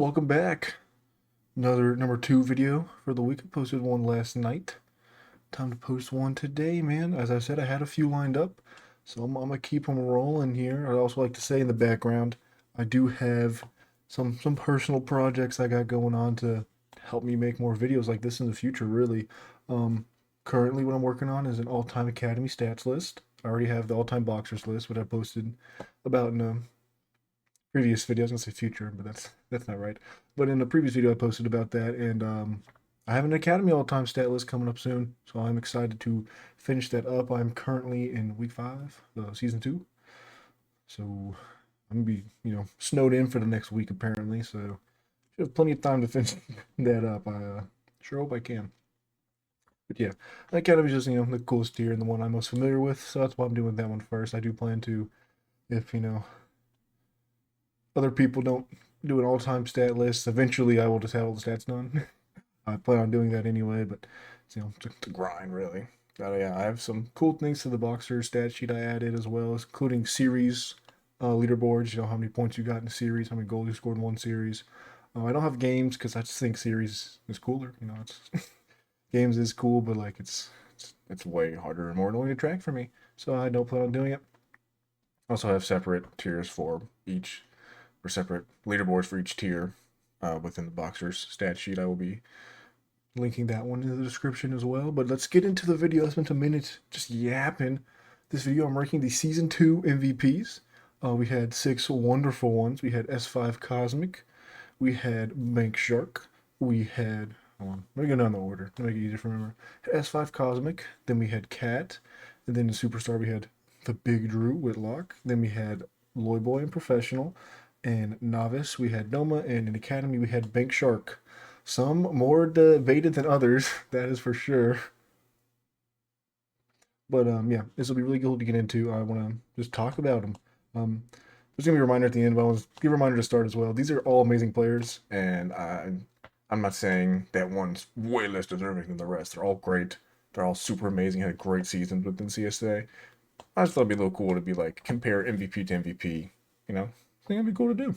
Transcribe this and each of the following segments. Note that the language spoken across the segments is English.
Welcome back. Another number 2 video for the week. I posted one last night. Time to post one today, man. As I said, I had a few lined up, so I'm gonna keep them rolling here. I'd also like to say in the background, I do have some personal projects I got going on to help me make more videos like this in the future, really. Um, Currently, what I'm working on is an all-time Academy stats list. I already have the all-time boxers list, which I posted about in previous video. I was gonna say future, but that's not right. But in the previous video, I posted about that, and I have an Academy all-time stat list coming up soon, so I'm excited to finish that up. I'm currently in week 5, season 2, so I'm gonna be snowed in for the next week apparently. So should have plenty of time to finish that up. I sure hope I can. But yeah, Academy is just the coolest tier and the one I'm most familiar with, so that's why I'm doing that one first. I do plan to, if other people don't do an all-time stat list. Eventually, I will just have all the stats done. I plan on doing that anyway, but it's a grind really. Yeah, I have some cool things to the boxer stat sheet I added as well, including series leaderboards. You know how many points you got in a series, how many goals you scored in one series. I don't have games because I just think series is cooler. It's games is cool, but like it's way harder and more annoying to track for me. So I don't plan on doing it. Also have separate tiers for each or separate leaderboards for each tier within the Boxers stat sheet. I will be linking that one in the description as well. But let's get into the video. I spent a minute just yapping. This video, I'm ranking the Season 2 MVPs. We had 6 wonderful ones. We had S5 Cosmic. We had Bank Shark. We had, hold on, let me go down the order to make it easier to remember. S5 Cosmic. Then we had Cat. And then the Superstar, we had the Big Drew Whitlock. Then we had Loy Boy and Professional. And Novice, we had Noma, and in Academy, we had Bank Shark. Some more debated than others, that is for sure. But yeah, this will be really cool to get into. I want to just talk about them. There's gonna be a reminder at the end, but I want to give a reminder to start as well. These are all amazing players, and I'm not saying that one's way less deserving than the rest. They're all great. They're all super amazing. Had great seasons within CSA. I just thought it'd be a little cool to be like compare MVP to MVP. I think it'd be cool to do.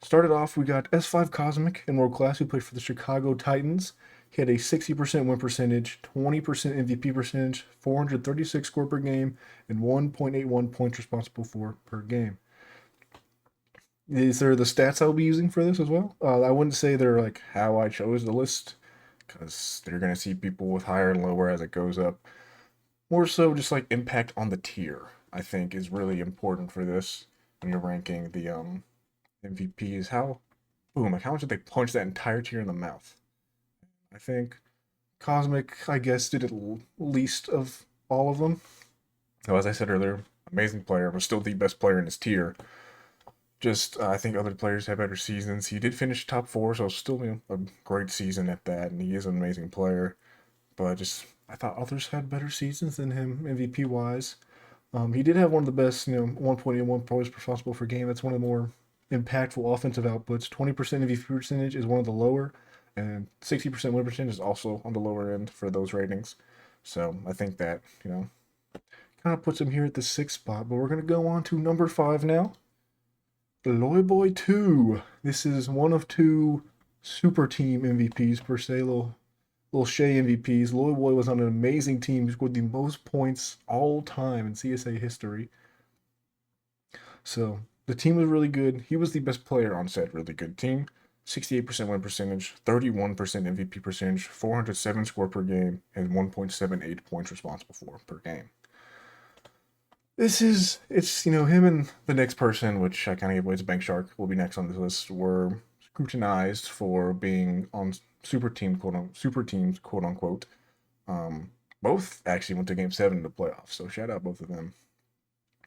Started off, we got S5 Cosmic in World Class, who played for the Chicago Titans. He had a 60% win percentage, 20% MVP percentage, 436 score per game, and 1.81 points responsible for per game. These are the stats I'll be using for this as well. I wouldn't say they're like how I chose the list, because they're going to see people with higher and lower as it goes up. More so just like impact on the tier, I think, is really important for this when you're ranking the MVP is how, boom, like how much did they punch that entire tier in the mouth? I think Cosmic, I guess, did it least of all of them. So as I said earlier, amazing player, but still the best player in his tier. Just, I think other players have better seasons. He did finish top 4, so still a great season at that, and he is an amazing player. But just, I thought others had better seasons than him, MVP wise. He did have one of the best, 1.81 points responsible for game. That's one of the more impactful offensive outputs. 20% MVP percentage is one of the lower, and 60% win percentage is also on the lower end for those ratings. So I think that, kind of puts him here at the 6th spot. But we're going to go on to number 5 now. The Loy Boy 2. This is one of 2 super team MVPs per se, little Shea MVPs. Loy Boy was on an amazing team. He scored the most points all time in CSA history. So the team was really good. He was the best player on said really good team. 68% win percentage, 31% MVP percentage, 407 score per game, and 1.78 points responsible for per game. It's him and the next person, which I kind of gave away, Bank Shark, will be next on this list, were scrutinized for being on super teams, quote unquote. Both actually went to Game 7 in the playoffs, so shout out both of them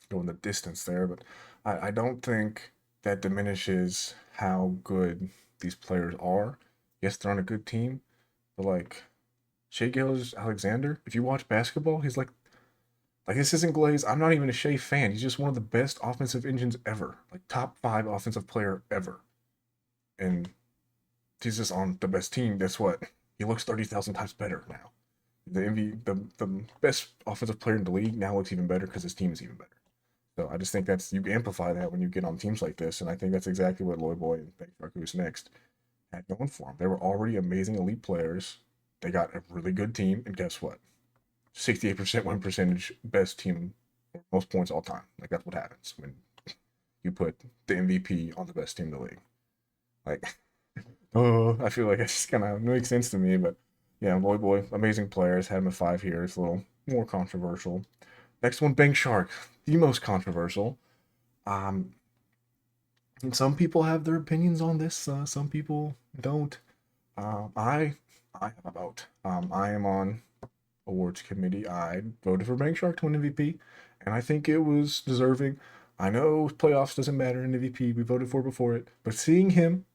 going the distance there. But I don't think that diminishes how good these players are. Yes, they're on a good team, but like Shea Gilgeous-Alexander, if you watch basketball, he's like this isn't Glaze. I'm not even a Shea fan. He's just one of the best offensive engines ever, like top 5 offensive player ever, and he's just on the best team. Guess what? He looks 30,000 times better now. The best offensive player in the league now looks even better because his team is even better. So I just think that's you amplify that when you get on teams like this, and I think that's exactly what Lloyd Boy and Benchmark, who's next, had going for them. They were already amazing elite players. They got a really good team, and guess what? 68% win percentage, best team, most points all time. Like that's what happens when you put the MVP on the best team in the league. Like, oh, I feel like it just kind of makes sense to me. But yeah, Lloyd Boy, amazing players. Had him at 5 years, a little more controversial. Next one, Bank Shark, the most controversial. Um, and some people have their opinions on this. Some people don't. Um, I I have a vote. I am on awards committee. I voted for Bank Shark to win MVP, and I think it was deserving. I know playoffs doesn't matter in MVP. We voted for before it, but seeing him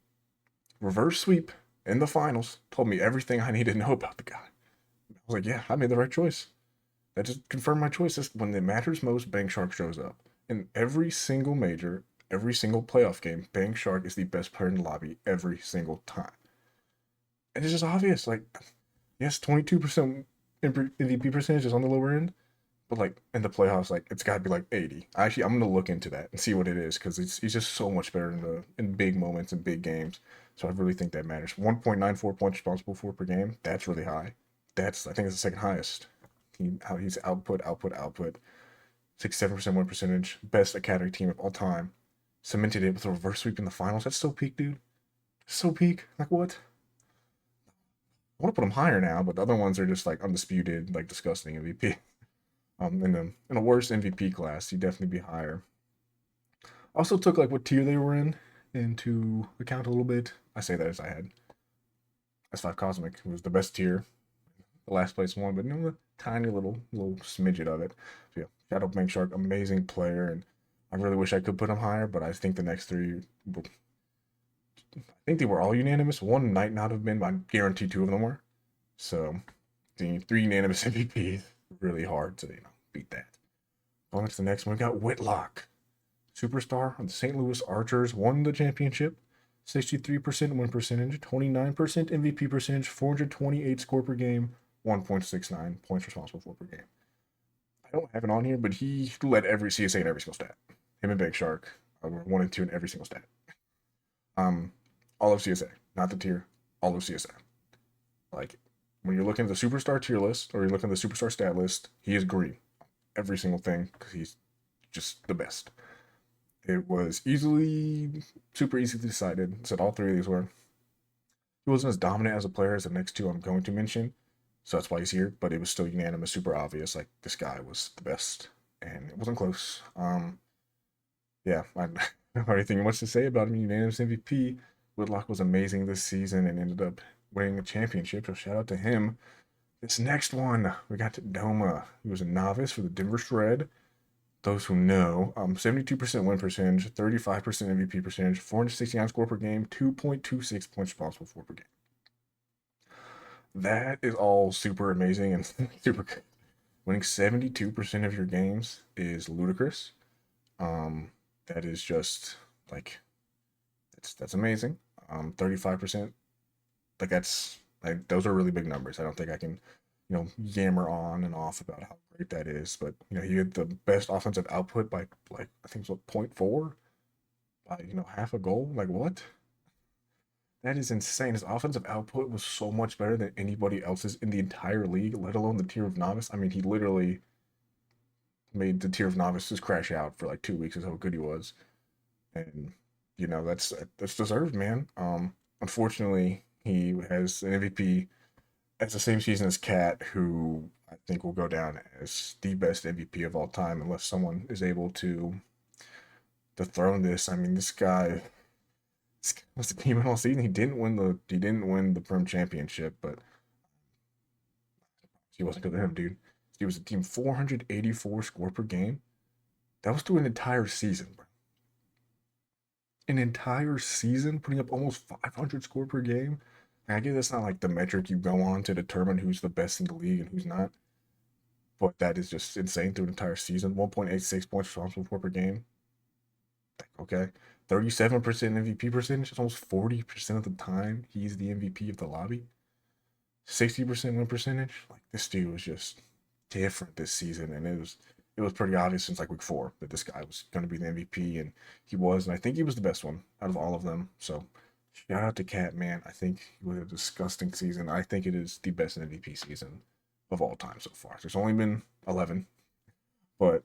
reverse sweep in the finals told me everything I needed to know about the guy. I was like, yeah, I made the right choice. That just confirmed my choice. When it matters most, Bank Shark shows up. In every single major, every single playoff game, Bank Shark is the best player in the lobby every single time. And it's just obvious. Like, yes, 22% MVP percentage is on the lower end, but like in the playoffs, like it's got to be like 80. Actually, I'm gonna look into that and see what it is because he's just so much better in big moments and big games. So I really think that matters. 1.94 points responsible for per game. That's really high. That's I think it's the second highest. How he's output. 67% win percentage, best academy team of all time. Cemented it with a reverse sweep in the finals. That's so peak, dude. So peak. Like what? I want to put him higher now, but the other ones are just like undisputed, like disgusting MVP. In a worse MVP class, he'd definitely be higher. Also took like what tier they were in into account a little bit. I say that as I had S5 Cosmic, who was the best tier, the last place one, but a tiny little smidget of it. So yeah, Shadow Bank Shark, amazing player, and I really wish I could put him higher, but I think the next three, I think they were all unanimous. One might not have been, but I guarantee two of them were. So the three unanimous MVPs, really hard to beat that. On to the next one, we got Whitlock, superstar on the St. Louis Archers, won the championship. 63% win percentage, 29% MVP percentage, 428 score per game, 1.69 points responsible for per game. I don't have it on here, but he led every CSA in every single stat. Him and Big Shark were 1 and 2 in every single stat. Um, all of CSA, not the tier, all of CSA. Like when you're looking at the superstar tier list or you're looking at the superstar stat list, he is green. Every single thing because he's just the best. It was super easily decided. Said all three of these were. He wasn't as dominant as a player as the next two I'm going to mention, so that's why he's here. But it was still unanimous, super obvious. Like this guy was the best, and it wasn't close. Yeah, I don't have anything much to say about him. Unanimous MVP. Whitlock was amazing this season and ended up winning a championship. So shout out to him. This next one, we got Doma. He was a novice for the Denver Shred. Those who know, 72% win percentage, 35% MVP percentage, 469 score per game, 2.26 points responsible for per game. That is all super amazing and super good. Winning 72% of your games is ludicrous. That is just like that's amazing. 35%, like that's like those are really big numbers. I don't think I can, yammer on and off about how great that is. But he had the best offensive output by like I think it's what 0.4 by half a goal. Like what? That is insane. His offensive output was so much better than anybody else's in the entire league, let alone the tier of novice. I mean, he literally made the tier of novices crash out for like 2 weeks is how good he was. And that's deserved, man. Unfortunately, he has an MVP as the same season as Cat, who I think will go down as the best MVP of all time, unless someone is able to dethrone this. I mean, this guy was the team in all season. He didn't win the Prim Championship, but he wasn't good to him, dude. He was a team 484 score per game. That was through an entire season, bro. An entire season, putting up almost 500 score per game. And I get that's not like the metric you go on to determine who's the best in the league and who's not, but that is just insane through an entire season. 1.86 points responsible for per game. Okay, 37% MVP percentage. It's almost 40% of the time he's the MVP of the lobby. 60% win percentage. Like this dude was just different this season, and it was pretty obvious since like week 4 that this guy was going to be the MVP, and he was, and I think he was the best one out of all of them. So shout out to Cat, man. I think it was a disgusting season. I think it is the best MVP season of all time so far. There's only been 11, but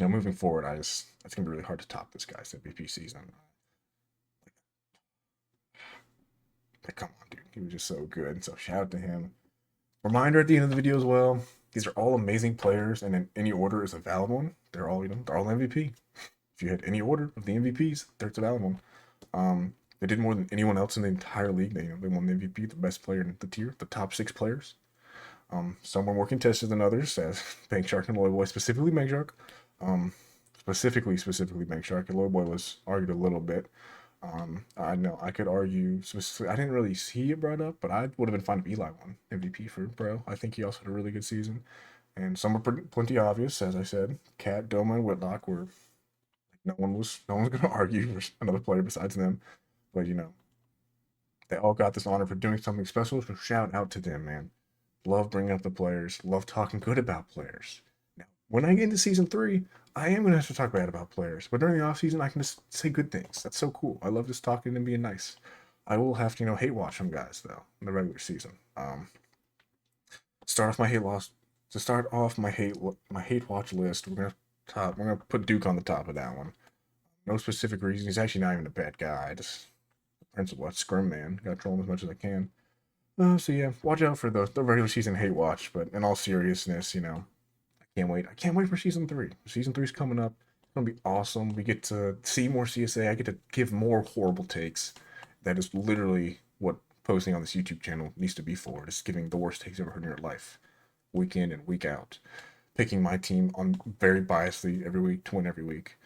moving forward, it's gonna be really hard to top this guy's MVP season. Like, come on, dude, he was just so good. So shout out to him. Reminder at the end of the video as well. These are all amazing players, and in any order is a valid one. They're all, they're all MVP. If you had any order of the MVPs, there's a valid one. They did more than anyone else in the entire league. They won the MVP, the best player in the tier, the top 6 players. Some were more contested than others, as Bank Shark and Lloyd Boy, specifically Bank Shark. Specifically Bank Shark, and Lloyd Boy was argued a little bit. I know I could argue specifically. I didn't really see it brought up, but I would have been fine if Eli won MVP for Bro. I think he also had a really good season, and some were plenty obvious, as I said. Cat, Doma, and Whitlock were no one's going to argue for another player besides them, but they all got this honor for doing something special. So shout out to them, man. Love bringing up the players. Love talking good about players. Now, when I get into season 3, I am going to have to talk bad about players. But during the off season, I can just say good things. That's so cool. I love just talking and being nice. I will have to, hate watch some guys though in the regular season. Start off my hate loss. To start off my hate watch list, we're gonna put Duke on the top of that one. No specific reason. He's actually not even a bad guy. Just principal, scrum man. Got to troll him as much as I can. So yeah, watch out for the regular season hate watch. But in all seriousness, I can't wait. I can't wait for season 3. Season 3 is coming up. It's gonna be awesome. We get to see more CSA. I get to give more horrible takes. That is literally what posting on this YouTube channel needs to be for. Just giving the worst takes you've ever heard in your life, week in and week out. Picking my team on very biasedly every week to win every week,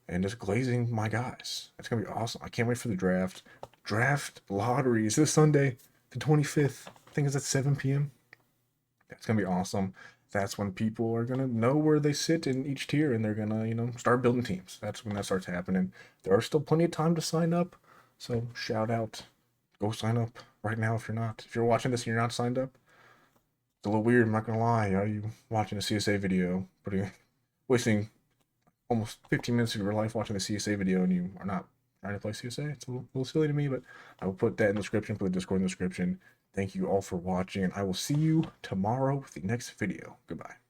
and just glazing my guys. It's gonna be awesome. I can't wait for the draft. Draft lottery is this Sunday, the 25th. I think it's at 7 p.m. That's gonna be awesome. That's when people are gonna know where they sit in each tier, and they're gonna, start building teams. That's when that starts happening. There are still plenty of time to sign up, so shout out, go sign up right now if you're not. If you're watching this and you're not signed up, it's a little weird. I'm not gonna lie. Are you watching a CSA video, wasting almost 15 minutes of your life watching a CSA video, and you are not trying to play CSA? It's a little silly to me, but I will put that in the description, put the Discord in the description. Thank you all for watching, and I will see you tomorrow with the next video. Goodbye.